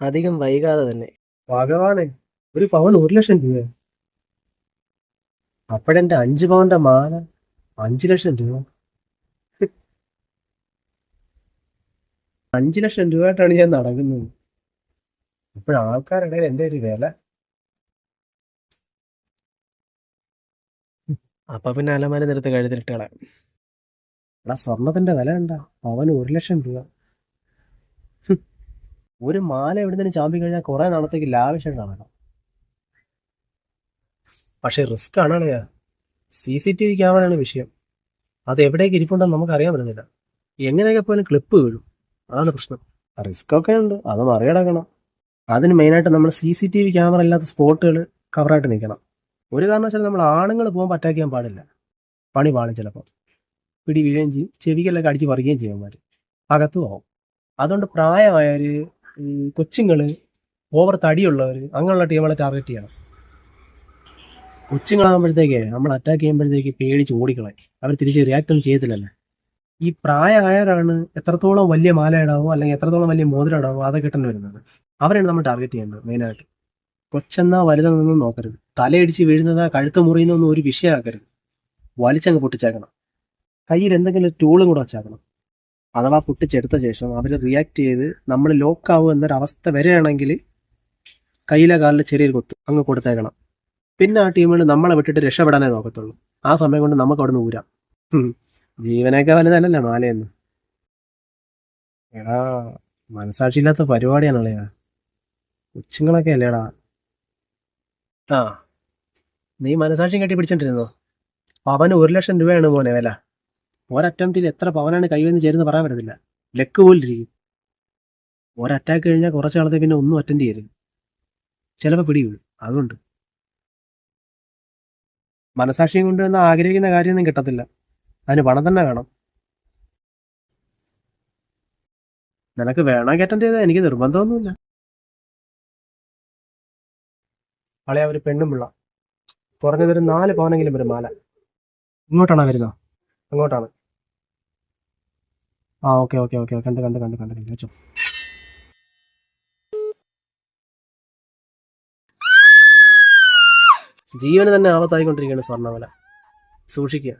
അധികം വൈകാതെ തന്നെ. ഭഗവാനെ, ഒരു പവൻ 1 ലക്ഷം രൂപ. അപ്പോഴെന്റെ 5 പവന്റെ മാല 5 ലക്ഷം രൂപ. 5 ലക്ഷം രൂപയായിട്ടാണ് ഞാൻ നടക്കുന്നത്. ഇപ്പോഴാൾക്കാരുടെ എന്റെ ഒരു വില. അപ്പൊ പിന്നെ അലമാര നിരത്ത് കഴുതിലിട്ട് കളയാം. എടാ, സ്വർണത്തിന്റെ വില എന്താ? പവന് 1 ലക്ഷം രൂപ. ഒരു മാല എവിടുന്നേലും ചാമ്പി കഴിഞ്ഞാൽ കുറെ നാളത്തേക്ക് ലാവിഷായിട്ട് നടക്കാം. പക്ഷെ റിസ്ക് ആണല്ലേ. CCTV ക്യാമറയാണ് വിഷയം. അത് എവിടേക്ക് ഇരിപ്പുണ്ടെന്ന് നമുക്ക് അറിയാൻ പറ്റുന്നില്ല. എങ്ങനെയൊക്കെ പോലും ക്ലിപ്പ് വീഴും. അതാണ് പ്രശ്നം. റിസ്ക് ഒക്കെ ഉണ്ട്, അത് മറികടക്കണം. അതിന് മെയിനായിട്ട് നമ്മൾ CCTV ക്യാമറ ഇല്ലാത്ത സ്പോട്ടുകൾ കവറായിട്ട് നിൽക്കണം. ഒരു കാരണവശാലും നമ്മൾ ആണുങ്ങൾ പോകുമ്പോൾ അറ്റാക്ക് ചെയ്യാൻ പാടില്ല. പണി പാടും, ചിലപ്പോൾ പിടി വീഴുകയും ചെയ്യും, ചെവികളൊക്കെ അടിച്ച് പറിക്കുകയും ചെയ്യും അവന്മാർ, അകത്തും ആവും. അതുകൊണ്ട് പ്രായമായവർ, കൊച്ചുങ്ങൾ, ഓവർ തടിയുള്ളവർ, അങ്ങനെയുള്ള ടീമുകളെ ടാർഗറ്റ് ചെയ്യണം. കൊച്ചുങ്ങളാകുമ്പോഴത്തേക്ക് നമ്മൾ അറ്റാക്ക് ചെയ്യുമ്പോഴത്തേക്ക് പേടിച്ച് ഓടിക്കളയും. അവർ തിരിച്ച് റിയാക്ട് ഒന്നും ചെയ്യത്തില്ലല്ലേ. ഈ പ്രായമായവരാണ് എത്രത്തോളം വലിയ മാല ഇടാവോ അല്ലെങ്കിൽ എത്രത്തോളം വലിയ മോതിരം ഇടാവോ അതൊക്കെ കിട്ടേണ്ടി വരുന്നത്. അവരാണ് നമ്മൾ ടാർഗറ്റ് ചെയ്യേണ്ടത് മെയിനായിട്ട്. കൊച്ചെന്നാ വലുതെന്നൊന്നും നോക്കരുത്. തലയിടിച്ച് വീഴുന്നതാ കഴുത്ത് മുറിയുന്നൊന്നും ഒരു വിഷയമാക്കരുത്. വലിച്ചങ്ങ് പൊട്ടിച്ചേക്കണം. കയ്യിൽ എന്തെങ്കിലും ടൂളും കൂടെ വച്ചേക്കണം. അഥവാ പൊട്ടിച്ചെടുത്ത ശേഷം അവർ റിയാക്ട് ചെയ്ത് നമ്മൾ ലോക്കാവും എന്നൊരവസ്ഥ വരികയാണെങ്കിൽ കയ്യിലെ കാലിലെ ചെറിയൊരു കൊത്ത് അങ്ങ് കൊടുത്തേക്കണം. പിന്നെ ആ ടീമുകൾ നമ്മളെ വിട്ടിട്ട് രക്ഷപ്പെടാനേ നോക്കത്തുള്ളൂ. ആ സമയം കൊണ്ട് നമുക്ക് അവിടെ നിന്ന് ഊരാം. ജീവനൊക്കെ വലുതല്ലല്ലോ മാലയെന്ന്. എടാ, മനസാക്ഷിയില്ലാത്ത പരിപാടിയാണല്ലേ. കൊച്ചുങ്ങളൊക്കെ അല്ലേടാ. ആ, നീ മനസാക്ഷിയും കെട്ടി പിടിച്ചോണ്ടിരുന്നോ? പവന് 1 ലക്ഷം രൂപയാണ് മോനെ വില. ഒരറ്റംപ്റ്റിൽ എത്ര പവനാണ് കൈവന്ന് ചേരുന്ന പറയാൻ പറ്റത്തില്ല. ലക്ക് പോലിരിക്കും. ഒരറ്റാക്ക് കഴിഞ്ഞാൽ കുറച്ച് നാളത്തെ പിന്നെ ഒന്നും അറ്റൻഡ് ചെയ്യരുത്. ചിലപ്പോൾ പിടി വീഴും. അതുകൊണ്ട് മനസാക്ഷിയും കൊണ്ട് വന്ന് ആഗ്രഹിക്കുന്ന കാര്യമൊന്നും കിട്ടത്തില്ല. അതിന് പണം തന്നെ വേണം. നിനക്ക് വേണമെങ്കിൽ അറ്റൻഡ് ചെയ്താൽ എനിക്ക് നിർബന്ധമൊന്നുമില്ല. അവളെ ഒരു പെണ്ണും പിള്ള കുറഞ്ഞതൊരു 4 പവനെങ്കിലും വരും മാല. ഇങ്ങോട്ടാണോ വരുന്നത്? അങ്ങോട്ടാണ്. ആ, ഓക്കെ ഓക്കെ ഓക്കെ, കണ്ട് കണ്ട് കണ്ട് കണ്ട് കണ്ട് വെച്ചോ. ജീവന് തന്നെ ആപത്തായിക്കൊണ്ടിരിക്കുകയാണ് സ്വർണ്ണ വില. സൂക്ഷിക്കുക.